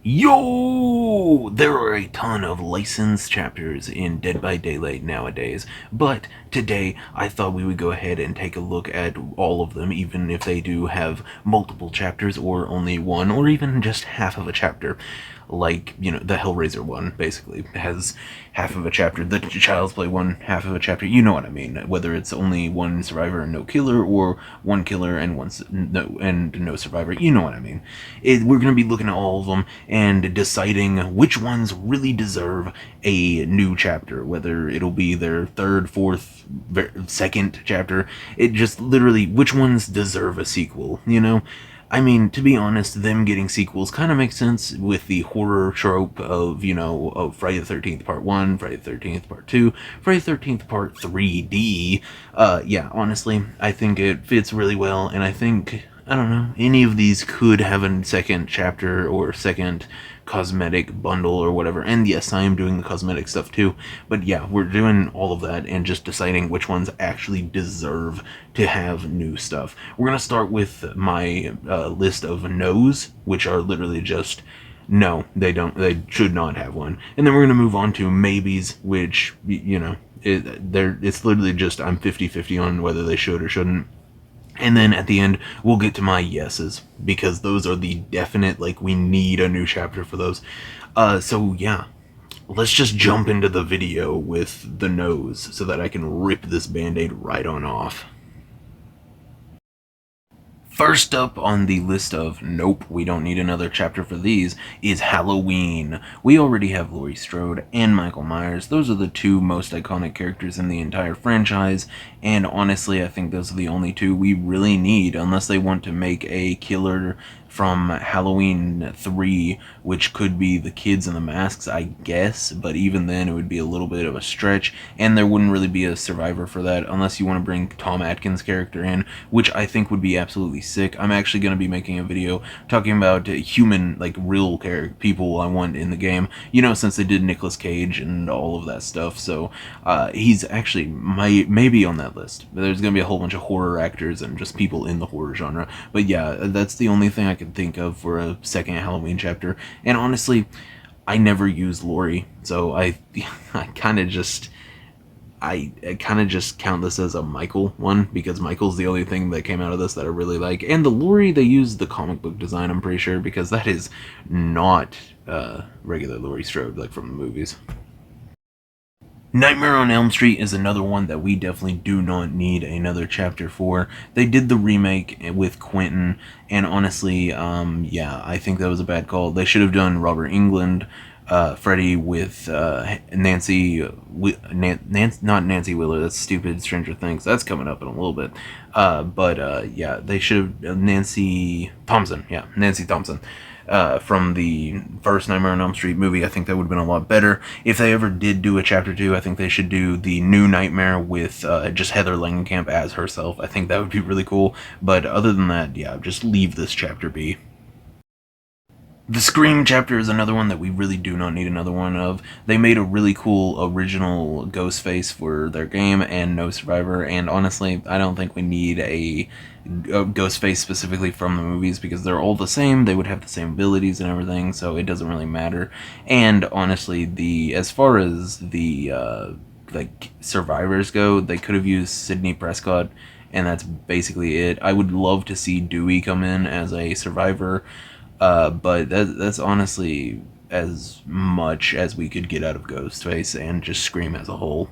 Yo! There are a ton of licensed chapters in Dead by Daylight nowadays, but today I thought we would go ahead and take a look at all of them, even if they do have multiple chapters or only one, or even just half of a chapter. Like, the Hellraiser one, basically, has half of a chapter. The Child's Play one, half of a chapter. You know what I mean. Whether it's only one survivor and no killer, or one killer and no survivor. You know what I mean. We're going to be looking at all of them and deciding which ones really deserve a new chapter. Whether it'll be their third, fourth, second chapter. It just literally, which ones deserve a sequel, I mean, to be honest, them getting sequels kind of makes sense with the horror trope of, of Friday the 13th Part 1, Friday the 13th Part 2, Friday the 13th Part 3D. Yeah, honestly, I think it fits really well, and I think, I don't know, any of these could have a second chapter or second cosmetic bundle or whatever. And yes, I am doing the cosmetic stuff too. But yeah, we're doing all of that and just deciding which ones actually deserve to have new stuff. We're going to start with my list of no's, which are literally just no, they should not have one. And then we're going to move on to maybes, which, it's literally just I'm 50-50 on whether they should or shouldn't. And then at the end, we'll get to my yeses, because those are the definite, we need a new chapter for those. So yeah, let's just jump into the video with the no's so that I can rip this band-aid right on off. First up on the list of nope, we don't need another chapter for these, is Halloween. We already have Laurie Strode and Michael Myers. Those are the two most iconic characters in the entire franchise, and honestly, I think those are the only two we really need, unless they want to make a killer from Halloween 3, which could be the kids in the masks, I guess, but even then it would be a little bit of a stretch, and there wouldn't really be a survivor for that, unless you want to bring Tom Atkins' character in, which I think would be absolutely sick. I'm actually going to be making a video talking about human, real people I want in the game, since they did Nicolas Cage and all of that stuff, so he's actually maybe on that list. There's going to be a whole bunch of horror actors and just people in the horror genre, but yeah, that's the only thing I can think of for a second Halloween chapter. And honestly, I never used Laurie, so I kind of just count this as a Michael one, because Michael's the only thing that came out of this that I really like. And the Laurie, they used the comic book design, I'm pretty sure, because that is not regular Laurie Strode from the movies. Nightmare on Elm Street is another one that we definitely do not need another chapter for. They did the remake with Quentin, and honestly, yeah, I think that was a bad call. They should have done Robert Englund, Freddy with Nancy, not Nancy Wheeler, that's stupid, Stranger Things, that's coming up in a little bit. Yeah, they should have, Nancy Thompson, from the first Nightmare on Elm Street movie. I think that would have been a lot better. If they ever did do a chapter 2, I think they should do the new Nightmare with just Heather Langenkamp as herself. I think that would be really cool. But other than that, yeah, just leave this chapter be. The Scream chapter is another one that we really do not need another one of. They made a really cool original Ghostface for their game and no survivor, and honestly, I don't think we need a Ghostface specifically from the movies, because they're all the same, they would have the same abilities and everything, so it doesn't really matter. And honestly, as far as the survivors go, they could have used Sidney Prescott, and that's basically it. I would love to see Dewey come in as a survivor, but that's honestly as much as we could get out of Ghostface and just Scream as a whole.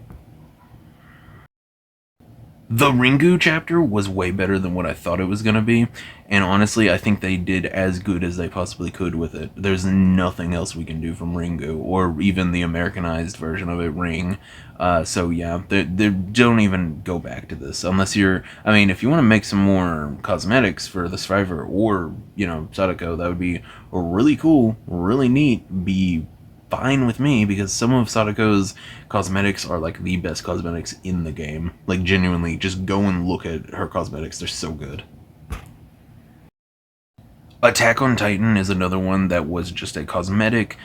The Ringu chapter was way better than what I thought it was going to be, and honestly, I think they did as good as they possibly could with it. There's nothing else we can do from Ringu, or even the Americanized version of it, Ring. So yeah, they don't even go back to this, unless if you want to make some more cosmetics for the Survivor, or, Sadako, that would be really cool, really neat, be fine with me, because some of Sadako's cosmetics are the best cosmetics in the game. Genuinely, just go and look at her cosmetics, they're so good. Attack on Titan is another one that was just a cosmetic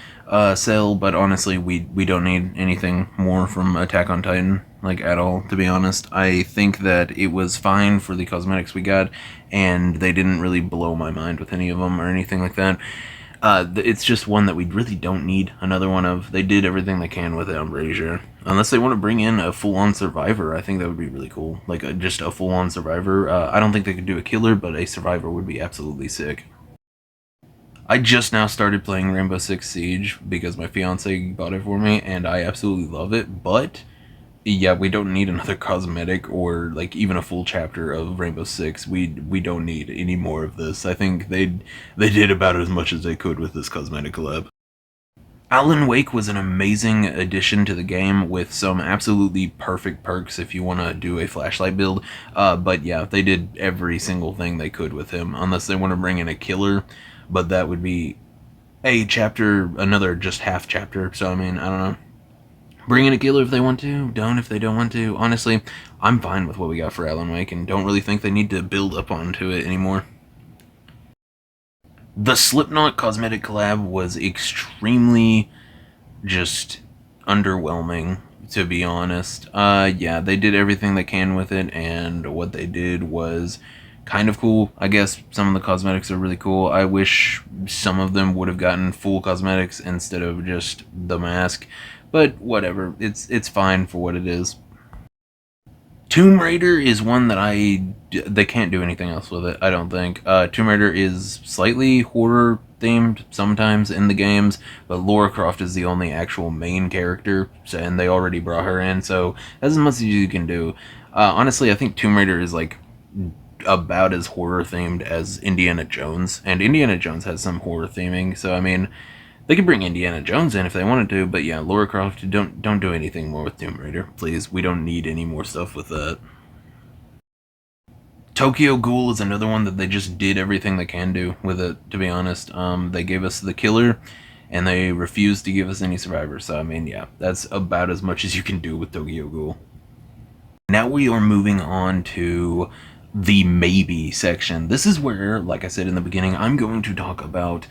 sale, but honestly, we don't need anything more from Attack on Titan, at all, to be honest. I think that it was fine for the cosmetics we got, and they didn't really blow my mind with any of them or anything like that. It's just one that we really don't need another one of. They did everything they can with it, I'm pretty sure. Unless they want to bring in a full-on survivor, I think that would be really cool. Like, just a full-on survivor. I don't think they could do a killer, but a survivor would be absolutely sick. I just now started playing Rainbow Six Siege because my fiance bought it for me, and I absolutely love it, but yeah, we don't need another cosmetic or like even a full chapter of Rainbow Six. We don't need any more of this. I think they did about as much as they could with this cosmetic collab. Alan Wake was an amazing addition to the game with some absolutely perfect perks if you want to do a flashlight build. But yeah, they did every single thing they could with him, unless they want to bring in a killer. But that would be a chapter, another just half chapter. So I mean, I don't know. Bring in a killer if they want to, don't if they don't want to. Honestly, I'm fine with what we got for Alan Wake and don't really think they need to build up onto it anymore. The Slipknot cosmetic collab was extremely just underwhelming, to be honest. Yeah, they did everything they can with it, and what they did was kind of cool. I guess some of the cosmetics are really cool. I wish some of them would have gotten full cosmetics instead of just the mask, but whatever. It's fine for what it is. Tomb Raider is one that they can't do anything else with it. I don't think. Tomb Raider is slightly horror themed sometimes in the games, but Lara Croft is the only actual main character, and they already brought her in, so that's as much as you can do. Honestly, I think Tomb Raider is like about as horror themed as Indiana Jones, and Indiana Jones has some horror theming. So I mean, they could bring Indiana Jones in if they wanted to, but yeah, Lara Croft, don't do anything more with Tomb Raider, please. We don't need any more stuff with that. Tokyo Ghoul is another one that they just did everything they can do with it. To be honest, they gave us the killer, and they refused to give us any survivors. So I mean, yeah, that's about as much as you can do with Tokyo Ghoul. Now we are moving on to the maybe section. This is where, like I said in the beginning, I'm going to talk about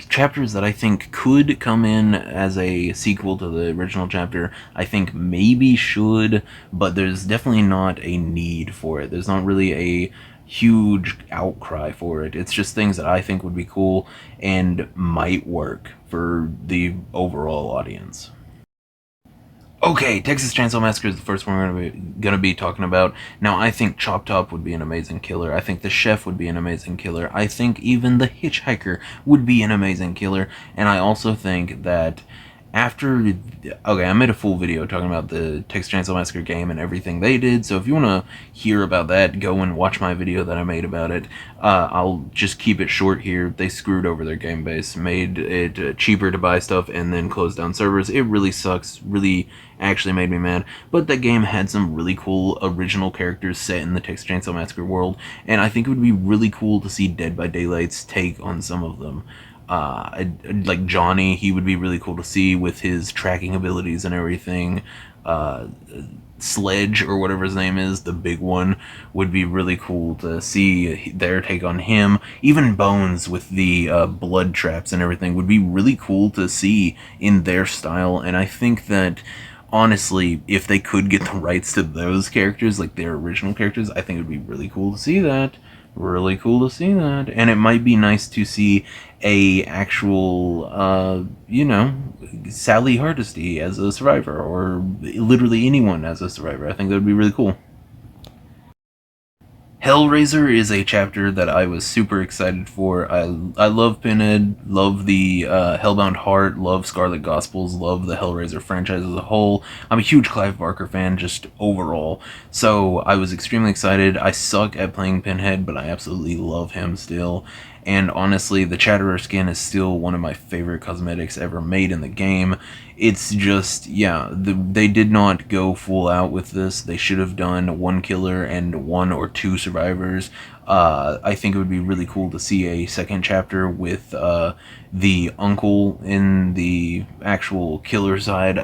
chapters that I think could come in as a sequel to the original chapter. I think maybe should, but there's definitely not a need for it. There's not really a huge outcry for it. It's just things that I think would be cool and might work for the overall audience. Okay, Texas Chainsaw Massacre is the first one we're gonna be talking about. Now, I think Chop Top would be an amazing killer. I think the Chef would be an amazing killer. I think even the Hitchhiker would be an amazing killer. And I also think that after... Okay, I made a full video talking about the Texas Chainsaw Massacre game and everything they did, so if you want to hear about that, go and watch my video that I made about it. I'll just keep it short here. They screwed over their game base, made it cheaper to buy stuff, and then closed down servers. It really sucks, really actually made me mad, but that game had some really cool original characters set in the Texas Chainsaw Massacre world, and I think it would be really cool to see Dead by Daylight's take on some of them. Like Johnny, he would be really cool to see with his tracking abilities and everything. Sledge, or whatever his name is, the big one, would be really cool to see their take on him. Even Bones with the blood traps and everything would be really cool to see in their style, and I think that honestly, if they could get the rights to those characters, like their original characters, I think it would be really cool to see that. Really cool to see that. And it might be nice to see a actual, Sally Hardesty as a survivor, or literally anyone as a survivor. I think that would be really cool. Hellraiser is a chapter that I was super excited for. I love Pinhead, love the Hellbound Heart, love Scarlet Gospels, love the Hellraiser franchise as a whole. I'm a huge Clive Barker fan, just overall. So I was extremely excited. I suck at playing Pinhead, but I absolutely love him still. And honestly, the Chatterer skin is still one of my favorite cosmetics ever made in the game. It's just, yeah, they did not go full out with this. They should have done one killer and one or two survivors. I think it would be really cool to see a second chapter with the uncle in the actual killer side.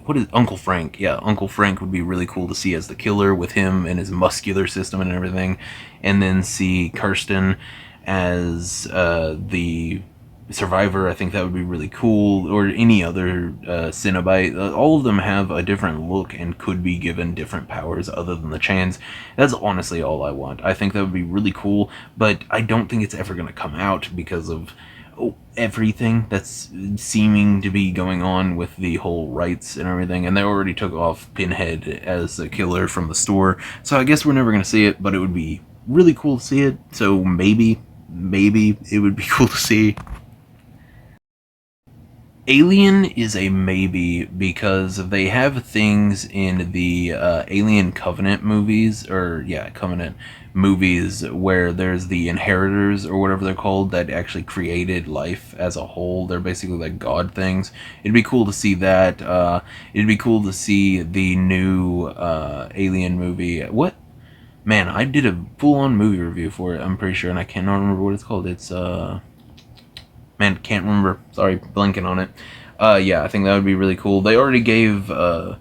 What is Uncle Frank? Yeah, Uncle Frank would be really cool to see as the killer with him and his muscular system and everything. And then see Kirsten as the survivor. I think that would be really cool, or any other Cenobite. All of them have a different look and could be given different powers other than the chains. That's honestly all I want. I think that would be really cool, but I don't think it's ever going to come out because of everything that's seeming to be going on with the whole rights and everything, and they already took off Pinhead as a killer from the store, so I guess we're never gonna see it, but it would be really cool to see it, so maybe it would be cool to see. Alien is a maybe because they have things in the Alien Covenant movies, or yeah, Covenant movies, where there's the inheritors or whatever they're called that actually created life as a whole. They're basically like god things. It'd be cool to see that. It'd be cool to see the new Alien movie. What? Man, I did a full-on movie review for it, I'm pretty sure, and I cannot remember what it's called. It's man, can't remember. Sorry, blanking on it. Yeah, I think that would be really cool. They already gave the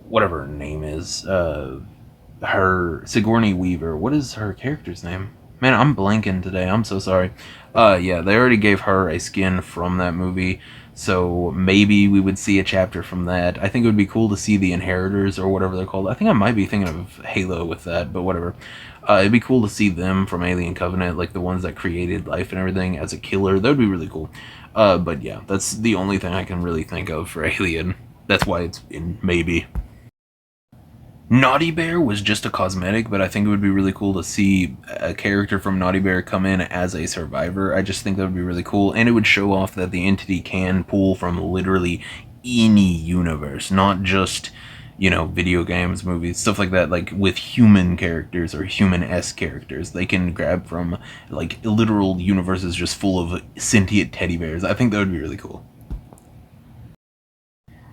whatever her name is, her Sigourney Weaver. What is her character's name? Man, I'm blanking today. I'm so sorry. Yeah, they already gave her a skin from that movie, so maybe we would see a chapter from that. I think it would be cool to see the Inheritors or whatever they're called. I think I might be thinking of Halo with that, but whatever. It'd be cool to see them from Alien Covenant, like the ones that created life and everything, as a killer. That would be really cool. But yeah, that's the only thing I can really think of for Alien. That's why it's in maybe. Naughty Bear was just a cosmetic, but I think it would be really cool to see a character from Naughty Bear come in as a survivor. I just think that would be really cool, and it would show off that the entity can pull from literally any universe, not just, video games, movies, stuff like that, like with human characters or human-esque characters. They can grab from, like, literal universes just full of sentient teddy bears. I think that would be really cool.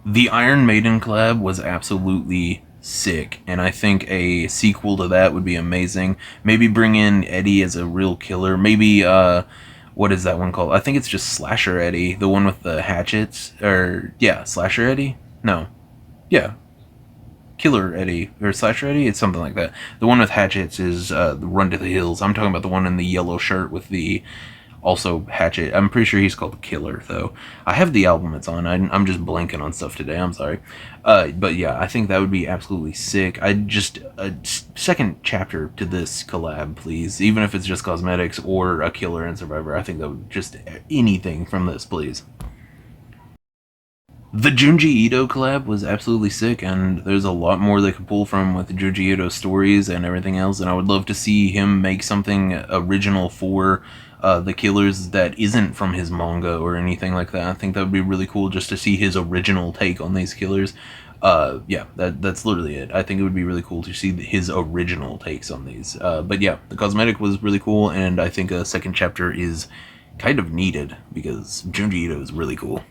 The Iron Maiden collab was absolutely sick, and I think a sequel to that would be amazing. Maybe bring in Eddie as a real killer. Maybe what is that one called? I think it's just Slasher Eddie, the one with the hatchets, or yeah, Slasher Eddie. No, yeah, Killer Eddie or Slasher Eddie. It's something like that. The one with hatchets is the Run to the Hills. I'm talking about the one in the yellow shirt with the also Hatchet. I'm pretty sure he's called Killer, though. I have the album it's on. I'm just blanking on stuff today. I'm sorry. But yeah, I think that would be absolutely sick. I just a second chapter to this collab, please. Even if it's just cosmetics or a killer and survivor. I think that would just anything from this, please. The Junji Ito collab was absolutely sick, and there's a lot more they could pull from with the Junji Ito stories and everything else, and I would love to see him make something original for the Killers that isn't from his manga or anything like that. I think that would be really cool just to see his original take on these Killers. Yeah, that's literally it. I think it would be really cool to see his original takes on these. But yeah, the cosmetic was really cool, and I think a second chapter is kind of needed because Junji Ito is really cool.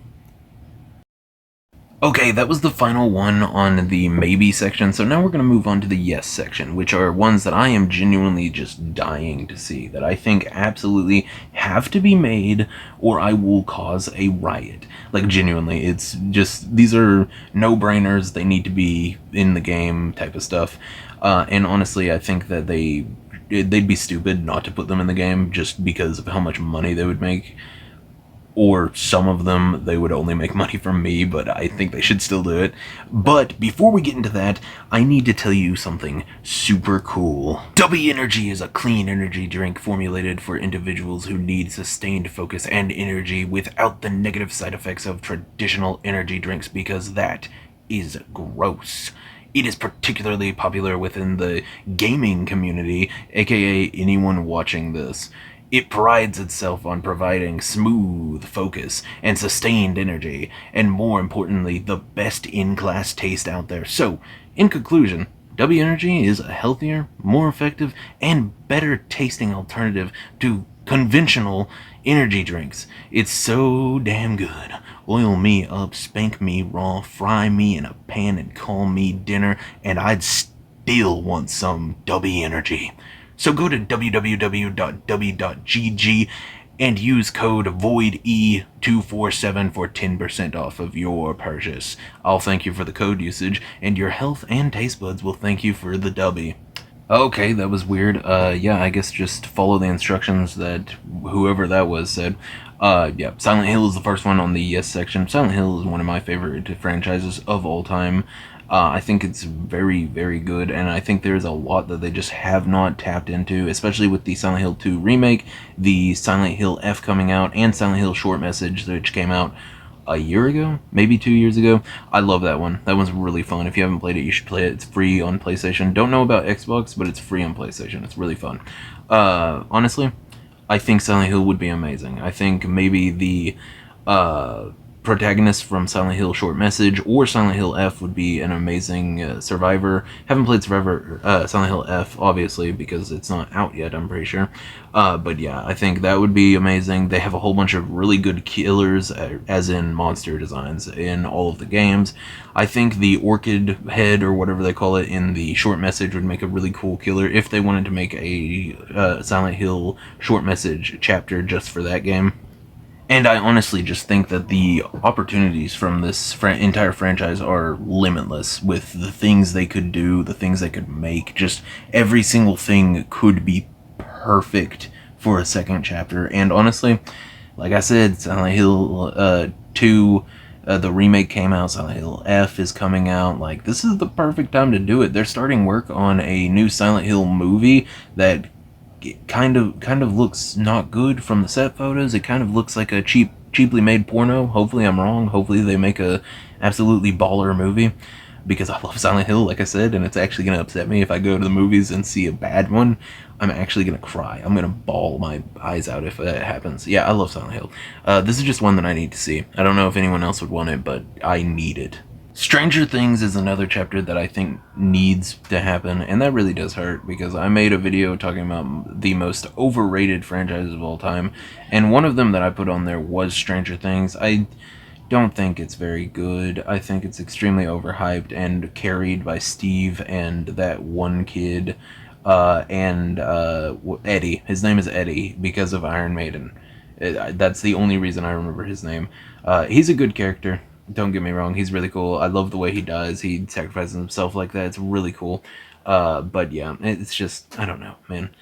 Okay, that was the final one on the maybe section, so now we're going to move on to the yes section, which are ones that I am genuinely just dying to see, that I think absolutely have to be made, or I will cause a riot. Like, genuinely, it's just, these are no-brainers, they need to be in the game type of stuff, and honestly, I think that they'd be stupid not to put them in the game just because of how much money they would make. Or some of them, they would only make money from me, but I think they should still do it. But before we get into that, I need to tell you something super cool. W Energy is a clean energy drink formulated for individuals who need sustained focus and energy without the negative side effects of traditional energy drinks, because that is gross. It is particularly popular within the gaming community, aka anyone watching this. It prides itself on providing smooth focus and sustained energy, and more importantly, the best in-class taste out there. So, in conclusion, W Energy is a healthier, more effective, and better tasting alternative to conventional energy drinks. It's so damn good. Oil me up, spank me raw, fry me in a pan, and call me dinner, and I'd still want some W Energy. So go to www.w.gg and use code VOIDE247 for 10% off of your purchase. I'll thank you for the code usage, and your health and taste buds will thank you for the W. Okay, that was weird. Yeah, I guess just follow the instructions that whoever that was said. Yeah, Silent Hill is the first one on the yes section. Silent Hill is one of my favorite franchises of all time. I think it's very, very good, and I think there's a lot that they just have not tapped into, especially with the Silent Hill 2 remake, the Silent Hill F coming out, and Silent Hill Short Message, which came out a year ago, maybe 2 years ago. I love that one. That one's really fun. If you haven't played it, you should play it. It's free on PlayStation. Don't know about Xbox, but it's free on PlayStation. It's really fun. Honestly, I think Silent Hill would be amazing. I think maybe the uh, protagonist from Silent Hill Short Message or Silent Hill F would be an amazing Survivor. Haven't played Survivor Silent Hill F, obviously, because it's not out yet, I'm pretty sure. But yeah, I think that would be amazing. They have a whole bunch of really good killers, as in monster designs, in all of the games. I think the Orchid Head, or whatever they call it, in the Short Message would make a really cool killer if they wanted to make a Silent Hill Short Message chapter just for that game. And I honestly just think that the opportunities from this entire franchise are limitless with the things they could do, the things they could make. Just every single thing could be perfect for a second chapter. And honestly, like I said, Silent Hill 2, the remake came out, Silent Hill F is coming out. Like, this is the perfect time to do it. They're starting work on a new Silent Hill movie that it kind of looks not good from the set photos. It kind of looks like a cheaply made porno. Hopefully I'm wrong. Hopefully they make a absolutely baller movie, because I love Silent Hill, like I said, and it's actually going to upset me if I go to the movies and see a bad one. I'm actually going to cry. I'm going to bawl my eyes out if that happens. Yeah, I love Silent Hill. This is just one that I need to see. I don't know if anyone else would want it, but I need it. Stranger Things is another chapter that I think needs to happen, and that really does hurt, because I made a video talking about the most overrated franchises of all time, and one of them that I put on there was Stranger Things. I don't think it's very good. I think it's extremely overhyped and carried by Steve and that one kid, and Eddie. His name is Eddie because of Iron Maiden. That's the only reason I remember his name. He's a good character. Don't get me wrong, he's really cool. I love the way he dies. He sacrifices himself like that. It's really cool. But yeah, it's just, I don't know, man.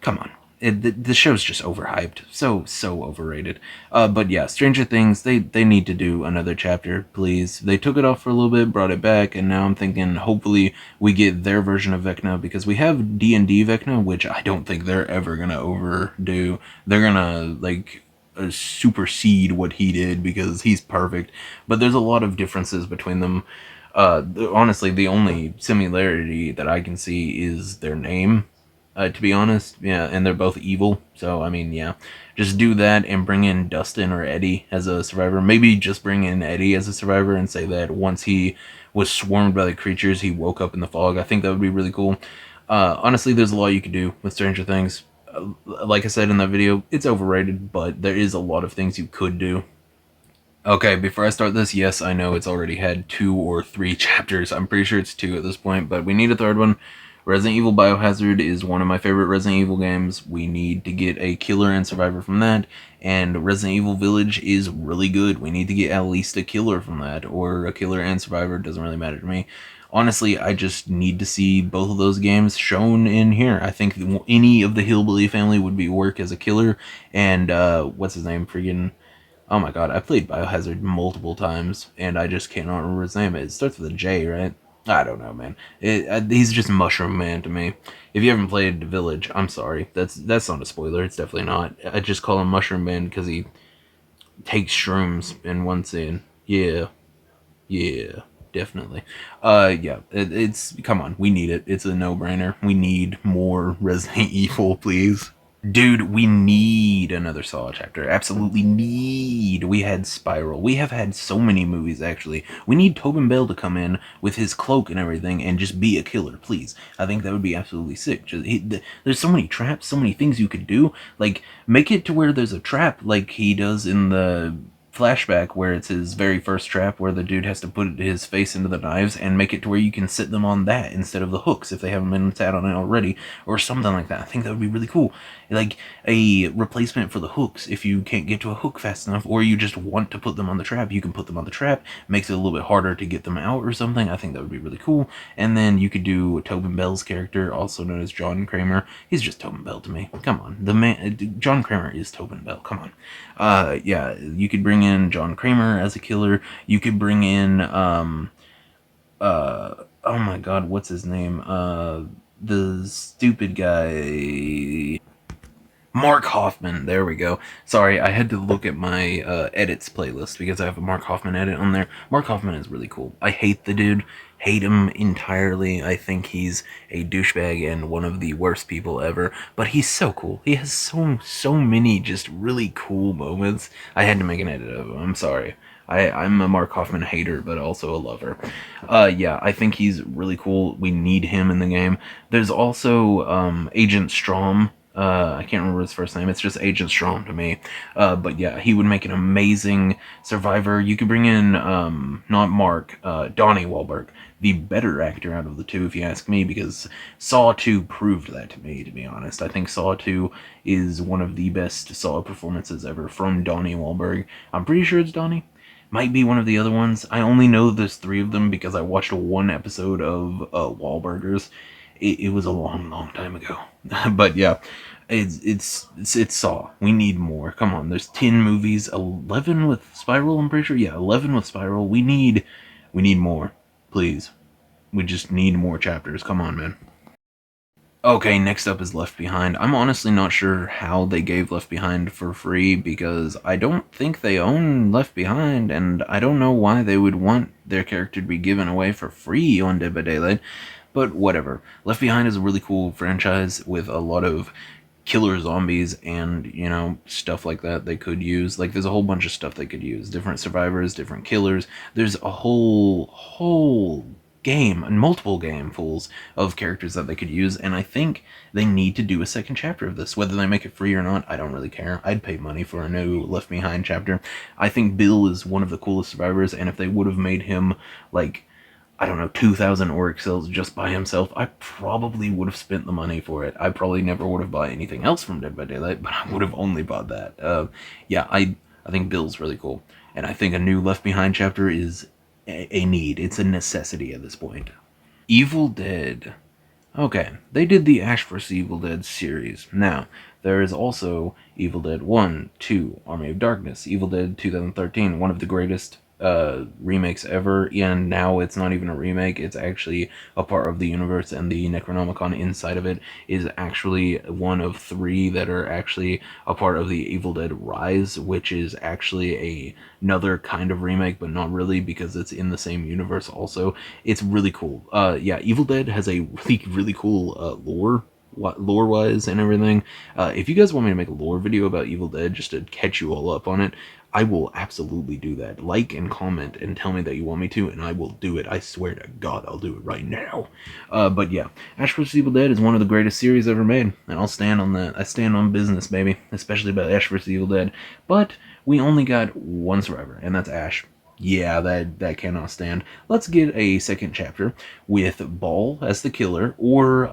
Come on. The show's just overhyped. So overrated. But yeah, Stranger Things, they need to do another chapter, please. They took it off for a little bit, brought it back, and now I'm thinking hopefully we get their version of Vecna, because we have D&D Vecna, which I don't think they're ever gonna overdo. They're gonna, like, supersede what he did, because he's perfect. But there's a lot of differences between them. Honestly, the only similarity that I can see is their name, to be honest. Yeah, and they're both evil. So, I mean, yeah. Just do that and bring in Dustin or Eddie as a survivor. Maybe just bring in Eddie as a survivor and say that once he was swarmed by the creatures, he woke up in the fog. I think that would be really cool. Honestly, there's a lot you could do with Stranger Things. Like I said in that video, it's overrated, but there is a lot of things you could do. Okay, before I start this, yes, I know it's already had 2 or 3 chapters. I'm pretty sure it's 2 at this point, but we need a third one. Resident Evil Biohazard is one of my favorite Resident Evil games. We need to get a killer and survivor from that, and Resident Evil Village is really good. We need to get at least a killer from that, or a killer and survivor, doesn't really matter to me. Honestly, I just need to see both of those games shown in here. I think any of the Hillbilly family would be work as a killer, and what's his name? Freaking, oh my god, I played Biohazard multiple times, and I just cannot remember his name. It starts with a J, right? I don't know, man. He's just Mushroom Man to me. If you haven't played Village, I'm sorry. That's not a spoiler. It's definitely not. I just call him Mushroom Man because he takes shrooms in one scene. Yeah. Yeah, definitely. Yeah, it's, come on, we need it. It's a no-brainer. We need more Resident Evil, please. Dude, we need another Saw chapter. Absolutely need. We had Spiral. We have had so many movies, actually. We need Tobin Bell to come in with his cloak and everything and just be a killer, please. I think that would be absolutely sick. There's so many traps, so many things you could do. Like, make it to where there's a trap like he does in the flashback, where it's his very first trap, where the dude has to put his face into the knives, and make it to where you can sit them on that instead of the hooks if they haven't been sat on it already, or something like that. I think that would be really cool. Like a replacement for the hooks. If you can't get to a hook fast enough, or you just want to put them on the trap, you can put them on the trap. Makes it a little bit harder to get them out or something. I think that would be really cool. And then you could do Tobin Bell's character, also known as John Kramer. He's just Tobin Bell to me. Come on, the man, John Kramer is Tobin Bell. Come on. Yeah, you could bring in John Kramer as a killer. You could bring in Oh my god, what's his name? The stupid guy. Mark Hoffman. There we go. Sorry, I had to look at my edits playlist because I have a Mark Hoffman edit on there. Mark Hoffman is really cool. I hate the dude. Hate him entirely. I think he's a douchebag and one of the worst people ever. But he's so cool. He has so many just really cool moments. I had to make an edit of him. I'm sorry. I'm a Mark Hoffman hater, but also a lover. Yeah, I think he's really cool. We need him in the game. There's also Agent Strom. I can't remember his first name. It's just Agent Strom to me. But yeah, he would make an amazing survivor. You could bring in not Mark, Donnie Wahlberg, the better actor out of the two, if you ask me, because Saw 2 proved that to me. To be honest, I think Saw 2 is one of the best Saw performances ever from Donnie Wahlberg. I'm pretty sure it's Donnie. Might be one of the other ones. I only know there's three of them because I watched one episode of Wahlburgers. It was a long time ago. But yeah, it's Saw. We need more. Come on, there's 10 movies, 11 with Spiral. I'm pretty sure. Yeah, 11 with Spiral. We need more. Please, we just need more chapters. Come on, man. Okay, next up is Left Behind. I'm honestly not sure how they gave Left Behind for free because I don't think they own Left Behind, and I don't know why they would want their character to be given away for free on Dead by Daylight, but whatever. Left Behind is a really cool franchise with a lot of killer zombies and, stuff like that they could use. Like, there's a whole bunch of stuff they could use. Different survivors, different killers. There's a whole game and multiple gamefuls of characters that they could use, and I think they need to do a second chapter of this. Whether they make it free or not, I don't really care. I'd pay money for a new Left Behind chapter. I think Bill is one of the coolest survivors, and if they would have made him like, I don't know, 2,000 Auric cells just by himself, I probably would have spent the money for it. I probably never would have bought anything else from Dead by Daylight, but I would have only bought that. Yeah, I think Bill's really cool, and I think a new Left Behind chapter is a need. It's a necessity at this point. Evil Dead. Okay, they did the Ash vs. Evil Dead series. Now, there is also Evil Dead 1, 2, Army of Darkness, Evil Dead 2013, one of the greatest remakes ever, and now it's not even a remake, it's actually a part of the universe, and the Necronomicon inside of it is actually one of three that are actually a part of the Evil Dead Rise, which is actually another kind of remake, but not really, because it's in the same universe also. It's really cool. Yeah, Evil Dead has a really cool lore wise and everything. If you guys want me to make a lore video about Evil Dead just to catch you all up on it, I will absolutely do that. Like and comment and tell me that you want me to, and I will do it. I swear to God, I'll do it right now. But yeah, Ash vs. Evil Dead is one of the greatest series ever made, and I'll stand on that. I stand on business, baby, especially about Ash vs. Evil Dead. But we only got one survivor, and that's Ash. Yeah, that cannot stand. Let's get a second chapter with Ball as the killer, or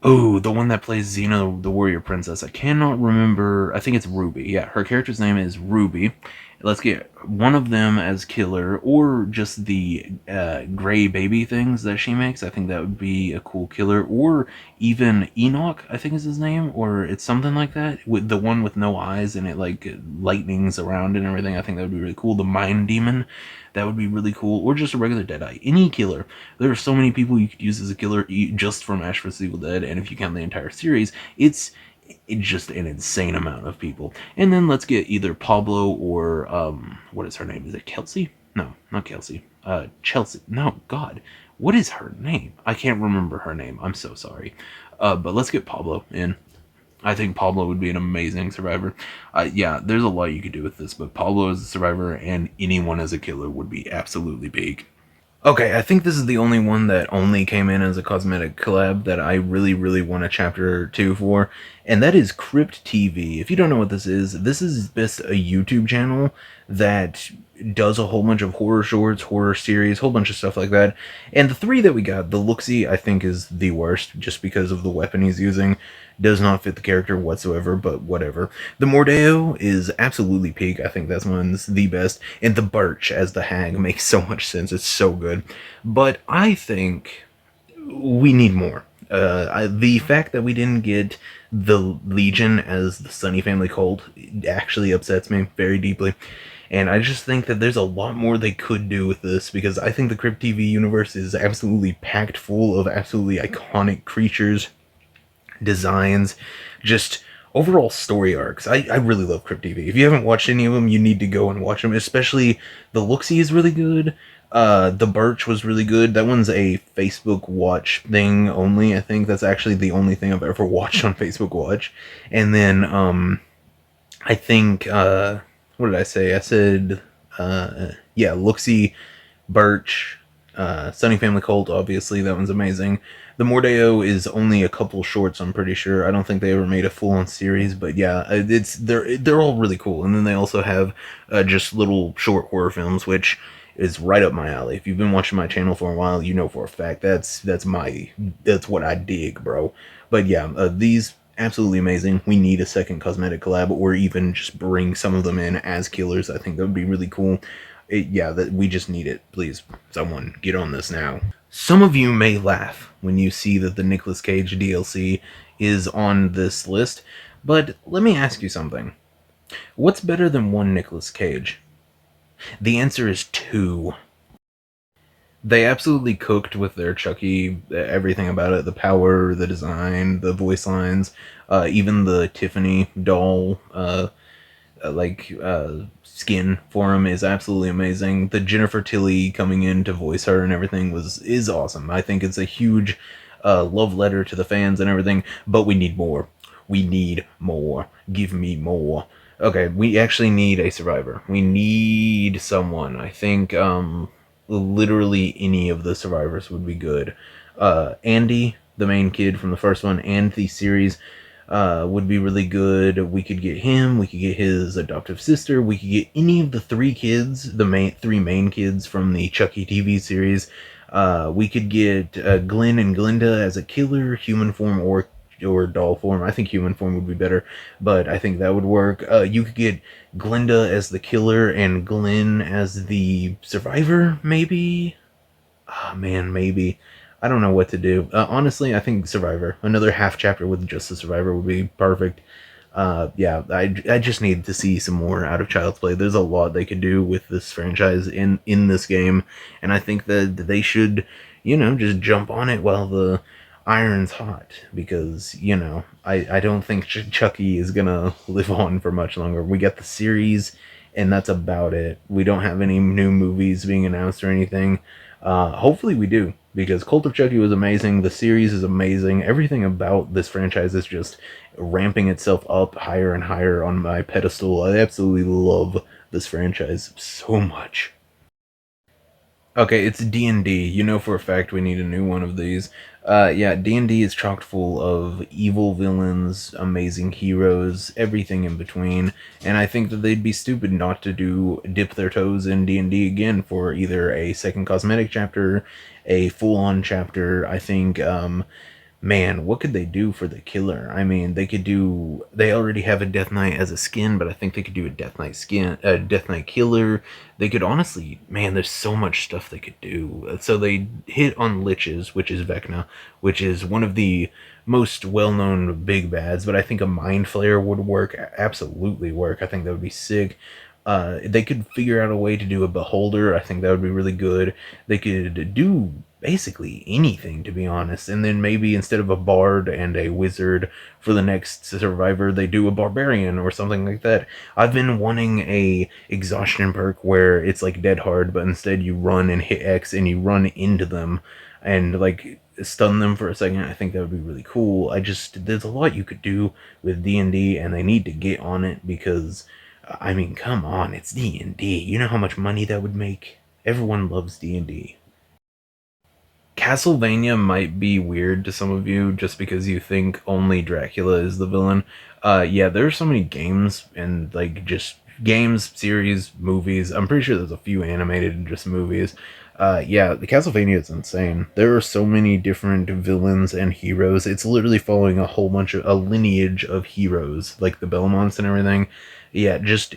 oh, the one that plays Xena, the warrior princess. I cannot remember. I think it's Ruby. Yeah, her character's name is Ruby. Let's get one of them as killer, or just the gray baby things that she makes. I think that would be a cool killer. Or even Enoch, I think is his name, or it's something like that. With the one with no eyes and it like lightnings around and everything. I think that would be really cool. The mind demon. That would be really cool. Or just a regular Deadeye. Any killer. There are so many people you could use as a killer just from Ash vs. Evil Dead, and if you count the entire series, it's just an insane amount of people. And then let's get either Pablo or, what is her name? Is it Kelsey? No, not Kelsey. Chelsea. No, God. What is her name? I can't remember her name. I'm so sorry. But let's get Pablo in. I think Pablo would be an amazing survivor. Yeah, there's a lot you could do with this, but Pablo as a survivor and anyone as a killer would be absolutely big. Okay, I think this is the only one that only came in as a cosmetic collab that I really want a chapter 2 for, and that is Crypt TV. If you don't know what this is just a YouTube channel that does a whole bunch of horror shorts, horror series, whole bunch of stuff like that. And the three that we got, the Looksy, I think is the worst, just because of the weapon he's using. Does not fit the character whatsoever, but whatever. The Mordeo is absolutely peak. I think that's one's the best. And the Birch as the Hag makes so much sense. It's so good. But I think we need more. The fact that we didn't get the Legion as the Sunny Family Cult actually upsets me very deeply. And I just think that there's a lot more they could do with this, because I think the Crypt TV universe is absolutely packed full of absolutely iconic creatures, designs, just overall story arcs. I really love Crypt TV. If you haven't watched any of them, you need to go and watch them. Especially the Looksee is really good. The Birch was really good. That one's a Facebook Watch thing only. I think that's actually the only thing I've ever watched on Facebook Watch. And then I think what did I say? I said yeah, Looksee, Birch, Sunny Family Cult, obviously, that one's amazing. The Mordeo is only a couple shorts, I'm pretty sure. I don't think they ever made a full-on series, but yeah, they're all really cool. And then they also have just little short horror films, which is right up my alley. If you've been watching my channel for a while, you know for a fact that's what I dig, bro. But yeah, these absolutely amazing. We need a second cosmetic collab, or even just bring some of them in as killers. I think that would be really cool. Yeah, that we just need it. Please, someone get on this now. Some of you may laugh when you see that the Nicolas Cage DLC is on this list, but let me ask you something. What's better than one Nicolas Cage? The answer is two. They absolutely cooked with their Chucky, everything about it, the power, the design, the voice lines, even the Tiffany doll skin for him is absolutely amazing. The Jennifer Tilly coming in to voice her and everything is awesome. I think it's a huge love letter to the fans and everything, but we need more. We need more. Give me more. Okay, we actually need a survivor. We need someone. I think literally any of the survivors would be good. Andy, the main kid from the first one and the series, would be really good. We could get him. We could get his adoptive sister. We could get any of the three kids, the three main kids from the Chucky TV series. We could get Glenn and Glinda as a killer, human form or doll form. I think human form would be better, but I think that would work. You could get Glinda as the killer and Glenn as the survivor, maybe? Oh man, maybe. I don't know what to do. Honestly, I think Survivor. Another half chapter with just the Survivor would be perfect. Yeah, I just need to see some more out of Child's Play. There's a lot they could do with this franchise in this game, and I think that they should, just jump on it while the iron's hot, because I don't think Chucky is gonna live on for much longer. We got the series, and that's about it. We don't have any new movies being announced or anything. Hopefully we do, because Cult of Chucky was amazing. The series is amazing. Everything about this franchise is just ramping itself up higher and higher on my pedestal. I absolutely love this franchise so much. Okay, it's D&D. You know for a fact we need a new one of these. Yeah, D&D is chock full of evil villains, amazing heroes, everything in between. And I think that they'd be stupid not to dip their toes in D&D again for either a second cosmetic chapter, a full-on chapter. I think man, what could they do for the killer? I mean, they already have a Death Knight as a skin, but I think they could do a Death Knight killer. They could honestly, man, there's so much stuff they could do. So they hit on Liches, which is Vecna, which is one of the most well-known big bads, but I think a Mind Flayer would work, absolutely work. I think that would be sick. They could figure out a way to do a Beholder. I think that would be really good. They could do basically anything, to be honest. And then maybe instead of a bard and a wizard for the next survivor, they do a barbarian or something like that. I've been wanting a exhaustion perk where it's like Dead Hard, but instead you run and hit X and you run into them and like stun them for a second. I think that would be really cool. There's a lot you could do with D&D, and they need to get on it, because I mean, come on, it's D&D. You know how much money that would make? Everyone loves D&D. Castlevania might be weird to some of you just because you think only Dracula is the villain. Yeah, there are so many games and like just games, series, movies. I'm pretty sure there's a few animated and just movies. Yeah, the Castlevania is insane. There are so many different villains and heroes. It's literally following a lineage of heroes, like the Belmonts and everything. Yeah, just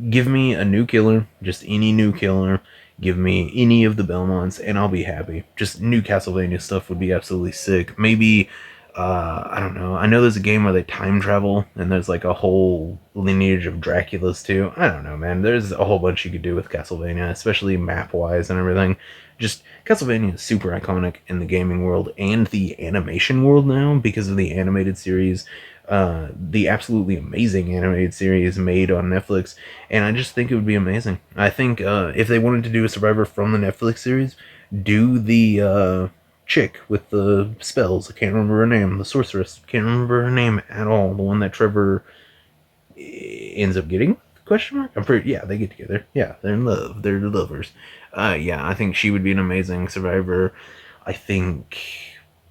give me a new killer, just any new killer. Give me any of the Belmonts, and I'll be happy. Just new Castlevania stuff would be absolutely sick. Maybe I don't know. I know there's a game where they time travel, and there's like a whole lineage of Draculas too. I don't know, man. There's a whole bunch you could do with Castlevania, especially map wise and everything. Just Castlevania is super iconic in the gaming world and the animation world now because of the animated series, the absolutely amazing animated series made on Netflix. And I just think it would be amazing. I think if they wanted to do a Survivor from the Netflix series, do the chick with the spells. I can't remember her name. The sorceress. Can't remember her name at all. The one that Trevor ends up getting? Question mark. I'm pretty. Yeah, they get together. Yeah, they're in love. They're lovers. Yeah, I think she would be an amazing survivor. I think,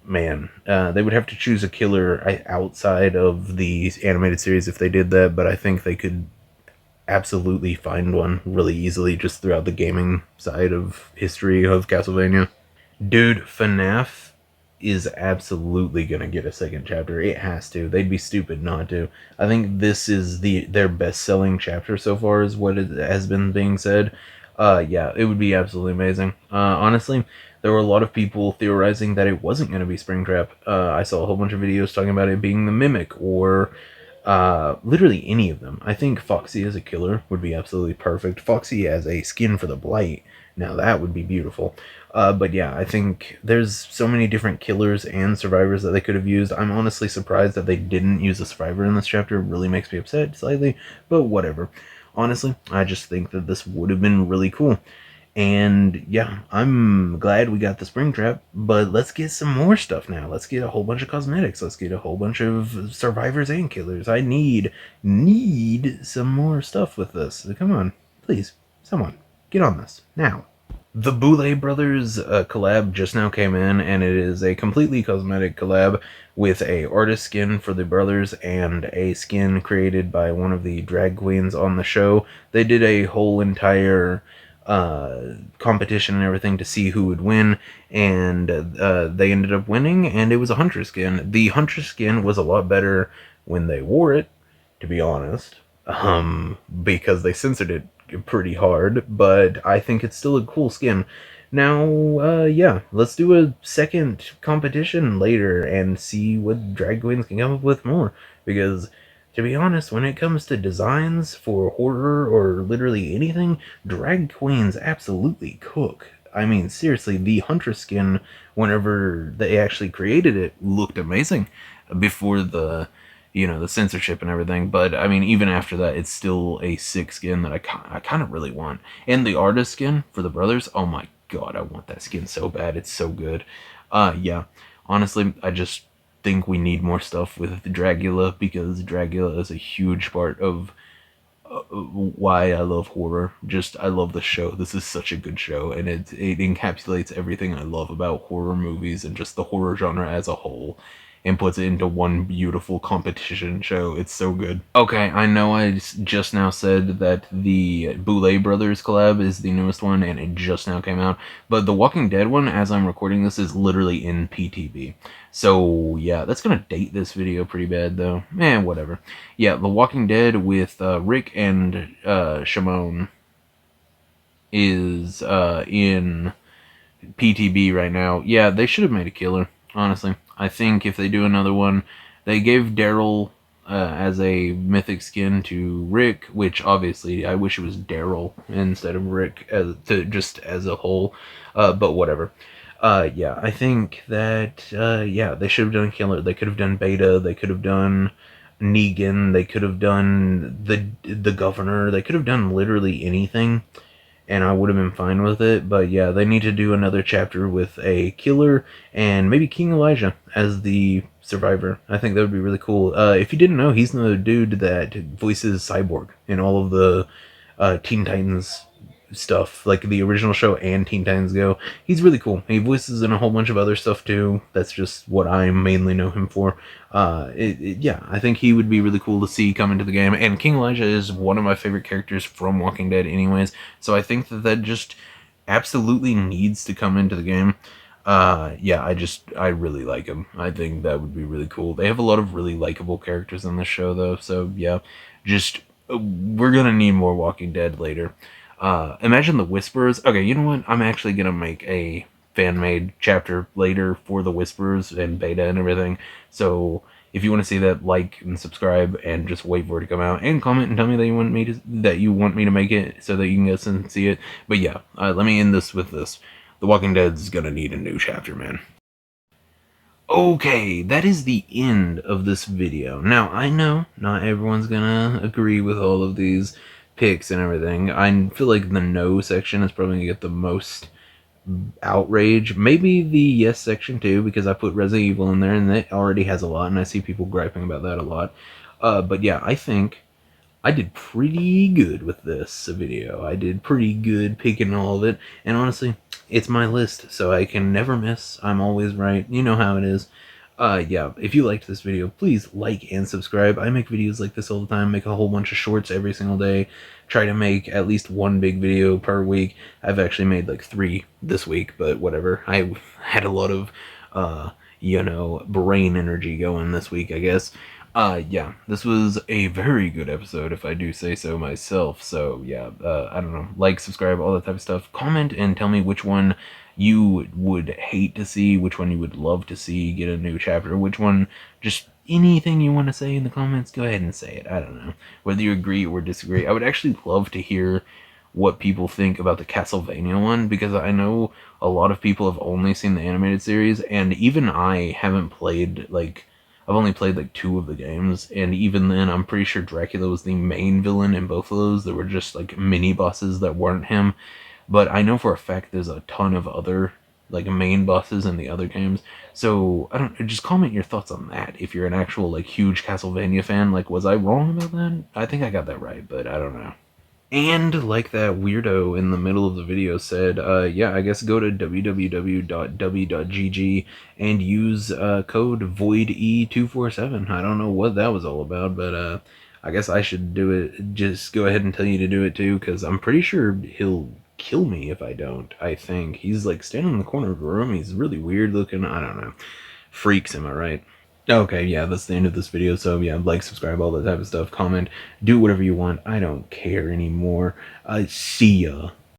man, they would have to choose a killer outside of the animated series if they did that. But I think they could absolutely find one really easily just throughout the gaming side of history of Castlevania. Dude, FNAF is absolutely gonna get a second chapter. It has to. They'd be stupid not to. I think this is their best selling chapter so far, is what it has been being said. Yeah, it would be absolutely amazing. Honestly, there were a lot of people theorizing that it wasn't gonna be Springtrap. I saw a whole bunch of videos talking about it being the Mimic or literally any of them. I think Foxy as a killer would be absolutely perfect. Foxy as a skin for the Blight, now that would be beautiful. But yeah, I think there's so many different killers and survivors that they could have used. I'm honestly surprised that they didn't use a survivor in this chapter. It really makes me upset slightly, but whatever. Honestly, I just think that this would have been really cool. And yeah, I'm glad we got the spring trap, but let's get some more stuff now. Let's get a whole bunch of cosmetics. Let's get a whole bunch of survivors and killers. I need some more stuff with this. Come on, please, someone, get on this now. The Boulay Brothers collab just now came in, and it is a completely cosmetic collab with a artist skin for the brothers and a skin created by one of the drag queens on the show. They did a whole entire competition and everything to see who would win, and they ended up winning, and it was a hunter skin. The hunter skin was a lot better when they wore it, to be honest, because they censored it pretty hard, but I think it's still a cool skin. Now, yeah, let's do a second competition later and see what drag queens can come up with more, because to be honest, when it comes to designs for horror or literally anything, drag queens absolutely cook. I mean, seriously, the Huntress skin, whenever they actually created it, looked amazing before the censorship and everything. But I mean, even after that, it's still a sick skin that I kind of really want. And the artist skin for the brothers, oh my god, I want that skin so bad. It's so good. Yeah, honestly, I just think we need more stuff with Dragula, because Dragula is a huge part of why I love horror. Just, I love the show. This is such a good show, and it encapsulates everything I love about horror movies and just the horror genre as a whole, and puts it into one beautiful competition show. It's so good. Okay, I know I just now said that the Boulay Brothers collab is the newest one, and it just now came out, but the Walking Dead one, as I'm recording this, is literally in PTB. So yeah, that's gonna date this video pretty bad though. Whatever. Yeah, The Walking Dead with Rick and Shimon is in PTB right now. Yeah, they should have made a killer, honestly. I think if they do another one, they gave Daryl as a mythic skin to Rick, which obviously I wish it was Daryl instead of Rick just as a whole, but whatever. Yeah, I think that yeah, they should have done Killer. They could have done Beta. They could have done Negan. They could have done the Governor. They could have done literally anything, and I would have been fine with it. But yeah, they need to do another chapter with a killer and maybe King Elijah as the survivor. I think that would be really cool. If you didn't know, he's the dude that voices Cyborg in all of the Teen Titans stuff, like the original show and Teen Titans Go. He's really cool. He voices in a whole bunch of other stuff too. That's just what I mainly know him for. Yeah, I think he would be really cool to see come into the game. And King Elijah is one of my favorite characters from Walking Dead anyways, so I think that just absolutely needs to come into the game. Yeah, I really like him. I think that would be really cool. They have a lot of really likable characters in this show though, so yeah, just we're gonna need more Walking Dead later. Imagine the Whisperers. Okay, you know what? I'm actually gonna make a fan-made chapter later for the Whispers and beta and everything. So if you want to see that, like and subscribe, and just wait for it to come out, and comment and tell me that you want me to make it so that you can go and see it. But yeah, let me end this with this: The Walking Dead's gonna need a new chapter, man. Okay, that is the end of this video. Now, I know not everyone's gonna agree with all of these picks and everything. I feel like the no section is probably gonna get the most outrage. Maybe the yes section too, because I put Resident Evil in there and it already has a lot, and I see people griping about that a lot. But yeah, I think I did pretty good with this video. I did pretty good picking all of it, and honestly, it's my list, so I can never miss. I'm always right. You know how it is. Yeah, if you liked this video, please like and subscribe. I make videos like this all the time, make a whole bunch of shorts every single day, try to make at least one big video per week. I've actually made like 3 this week, but whatever. I had a lot of, brain energy going this week, I guess. Yeah, this was a very good episode, if I do say so myself. So, yeah, I don't know, like, subscribe, all that type of stuff. Comment and tell me which one you would hate to see, which one you would love to see get a new chapter, which one, just anything you want to say in the comments, go ahead and say it. I don't know, whether you agree or disagree. I would actually love to hear what people think about the Castlevania one, because I know a lot of people have only seen the animated series, and even I haven't played, like, I've only played like 2 of the games, and even then, I'm pretty sure Dracula was the main villain in both of those. There were just like mini bosses that weren't him. But I know for a fact there's a ton of other like main bosses in the other games. So I don't. Just comment your thoughts on that. If you're an actual like huge Castlevania fan, like, was I wrong about that? I think I got that right, but I don't know. And like that weirdo in the middle of the video said, yeah, I guess go to www.w.gg and use code VOIDE247. I don't know what that was all about, but I guess I should do it. Just go ahead and tell you to do it too, because I'm pretty sure he'll kill me if I don't. I think he's like standing in the corner of the room. He's really weird looking. I don't know. Freaks, am I right? Okay, yeah, that's the end of this video. So yeah, like, subscribe, all that type of stuff. Comment, do whatever you want. I don't care anymore. See ya.